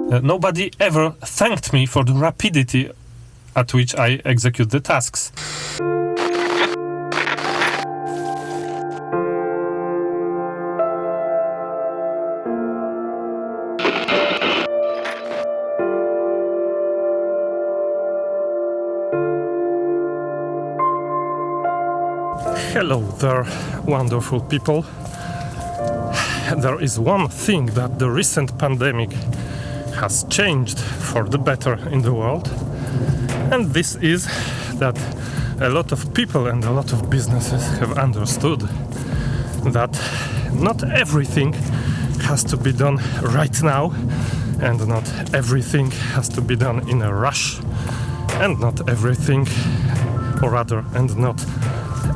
Nobody ever thanked me for the rapidity at which I execute the tasks. Hello there, wonderful people. There is one thing that the recent pandemic has changed for the better in the world, and this is that a lot of people and a lot of businesses have understood that not everything has to be done right now, and not everything has to be done in a rush, and not everything, or rather, and not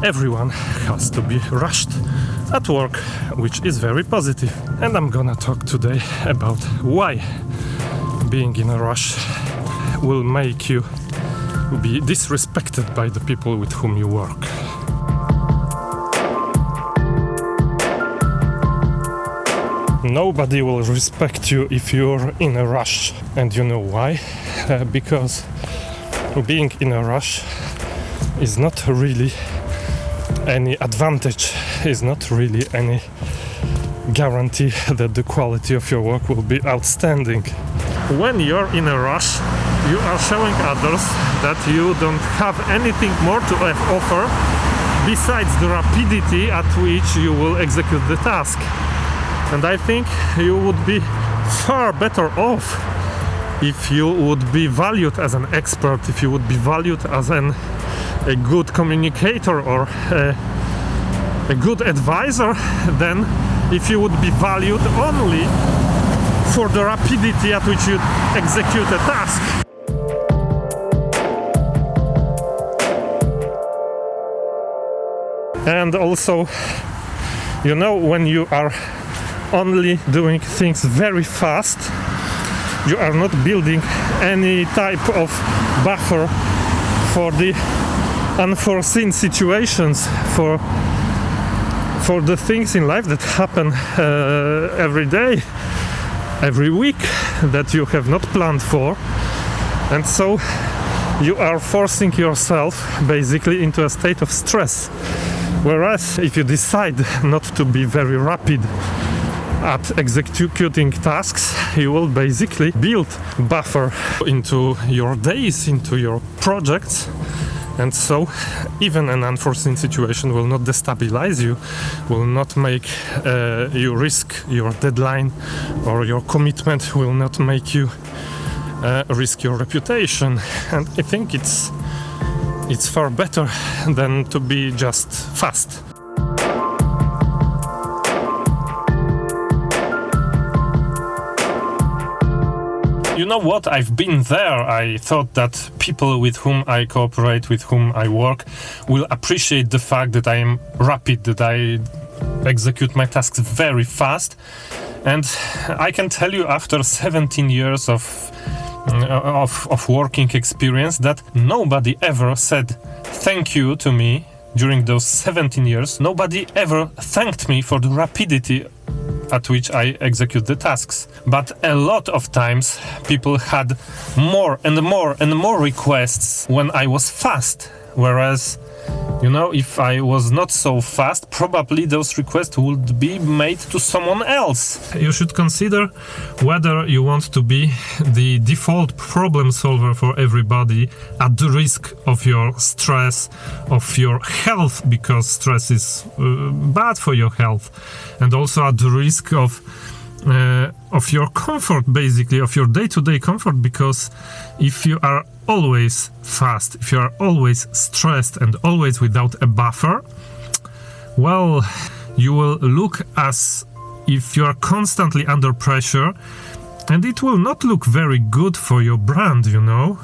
everyone has to be rushed at work, which is very positive. And I'm gonna talk today about why being in a rush will make you be disrespected by the people with whom you work. Nobody will respect you if you're in a rush. And you know why? Because being in a rush is not really any advantage, is not really any guarantee that the quality of your work will be outstanding. When you're in a rush, you are showing others that you don't have anything more to offer besides the rapidity at which you will execute the task. And I think you would be far better off if you would be valued as an expert, if you would be valued as a good communicator or a good advisor, than if you would be valued only for the rapidity at which you execute a task. And also, you know, when you are only doing things very fast, you are not building any type of buffer for the unforeseen situations, for the things in life that happen every day, every week, that you have not planned for. And so you are forcing yourself basically into a state of stress. Whereas if you decide not to be very rapid at executing tasks, you will basically build buffer into your days, into your projects. And so even an unforeseen situation will not destabilize you, will not make you risk your deadline, or your commitment will not make you risk your reputation. And I think it's far better than to be just fast. You know what? I've been there. I thought that people with whom I cooperate, with whom I work, will appreciate the fact that I am rapid, that I execute my tasks very fast. And I can tell you, after 17 years of working experience, that nobody ever said thank you to me during those 17 years. Nobody ever thanked me for the rapidity at which I execute the tasks. But a lot of times people had more and more and more requests when I was fast. Whereas, you know, if I was not so fast, probably those requests would be made to someone else. You should consider whether you want to be the default problem solver for everybody at the risk of your stress, of your health, because stress is bad for your health, and also at the risk of your comfort, basically, of your day-to-day comfort, because if you are always fast, if you are always stressed and always without a buffer, well, you will look as if you are constantly under pressure, and it will not look very good for your brand, you know.